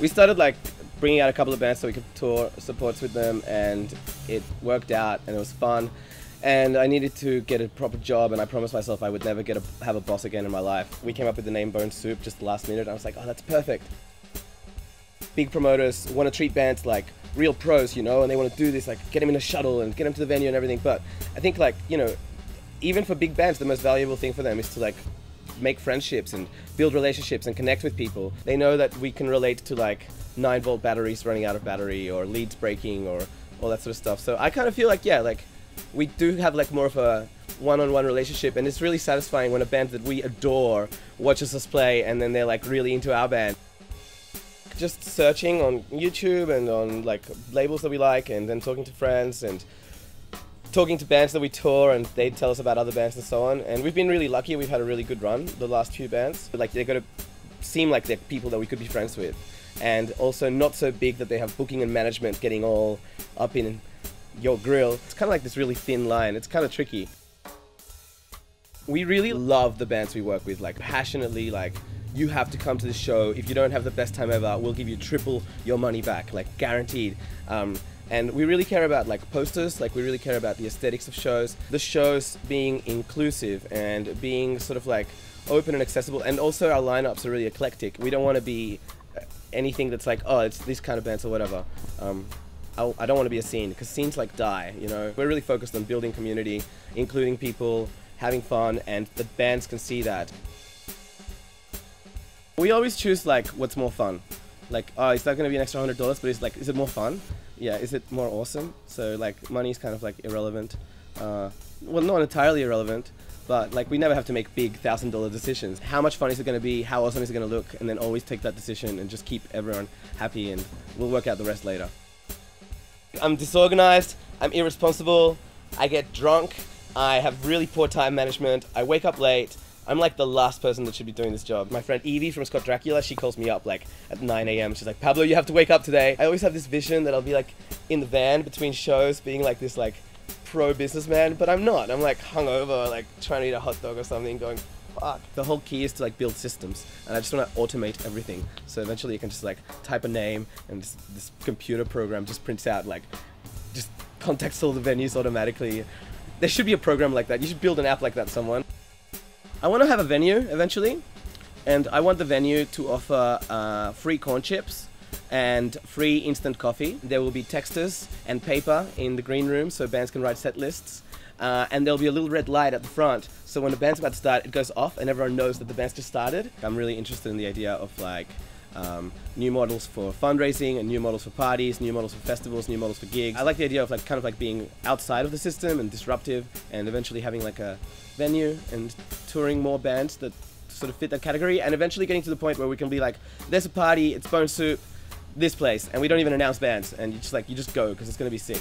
We started like bringing out a couple of bands so we could tour supports with them, and it worked out and it was fun. And I needed to get a proper job, and I promised myself I would never have a boss again in my life. We came up with the name Bone Soup just the last minute. I was like, oh, that's perfect. Big promoters want to treat bands like real pros, you know, and they want to do this, like get them in a shuttle and get them to the venue and everything. But I think, like, you know, even for big bands, the most valuable thing for them is to like make friendships and build relationships and connect with people. They know that we can relate to like 9-volt batteries running out of battery, or leads breaking, or all that sort of stuff. So I kind of feel like, yeah, like we do have like more of a one-on-one relationship, and it's really satisfying when a band that we adore watches us play and then they're like really into our band. Just searching on YouTube and on like labels that we like, and then talking to friends and talking to bands that we tour, and they tell us about other bands and so on. And we've been really lucky. We've had a really good run the last few bands. Like, they're going to seem like they're people that we could be friends with, and also not so big that they have booking and management getting all up in your grill. It's kind of like this really thin line. It's kind of tricky. We really love the bands we work with, like passionately. Like, you have to come to the show. If you don't have the best time ever, we'll give you triple your money back, like guaranteed. And we really care about like posters, like we really care about the aesthetics of shows. The shows being inclusive and being sort of like open and accessible, and also our lineups are really eclectic. We don't want to be anything that's like, oh, it's these kind of bands or whatever. I don't want to be a scene, because scenes like die, you know. We're really focused on building community, including people, having fun, and the bands can see that. We always choose like what's more fun. Like, oh, is that going to be an extra $100? But it's like, is it more fun? Yeah, is it more awesome? So like, money is kind of like irrelevant. Well, not entirely irrelevant, but like we never have to make big $1,000 decisions. How much fun is it going to be? How awesome is it going to look? And then always take that decision and just keep everyone happy, and we'll work out the rest later. I'm disorganized, I'm irresponsible, I get drunk, I have really poor time management, I wake up late. I'm like the last person that should be doing this job. My friend Evie from Scott Dracula, she calls me up like at 9 AM. She's like, Pablo, you have to wake up today. I always have this vision that I'll be like in the van between shows being like this like pro businessman, but I'm not. I'm like hungover, like trying to eat a hot dog or something, going, fuck. The whole key is to like build systems, and I just want to automate everything. So eventually you can just like type a name, and this computer program just prints out like, just contacts all the venues automatically. There should be a program like that. You should build an app like that, someone. I want to have a venue eventually, and I want the venue to offer free corn chips and free instant coffee. There will be texters and paper in the green room so bands can write set lists, and there'll be a little red light at the front, so when the band's about to start, it goes off and everyone knows that the band's just started. I'm really interested in the idea of like new models for fundraising, and new models for parties, new models for festivals, new models for gigs. I like the idea of like kind of like being outside of the system and disruptive, and eventually having like a venue and touring more bands that sort of fit that category, and eventually getting to the point where we can be like, there's a party, it's Bone Soup, this place, and we don't even announce bands, and you just go because it's going to be sick.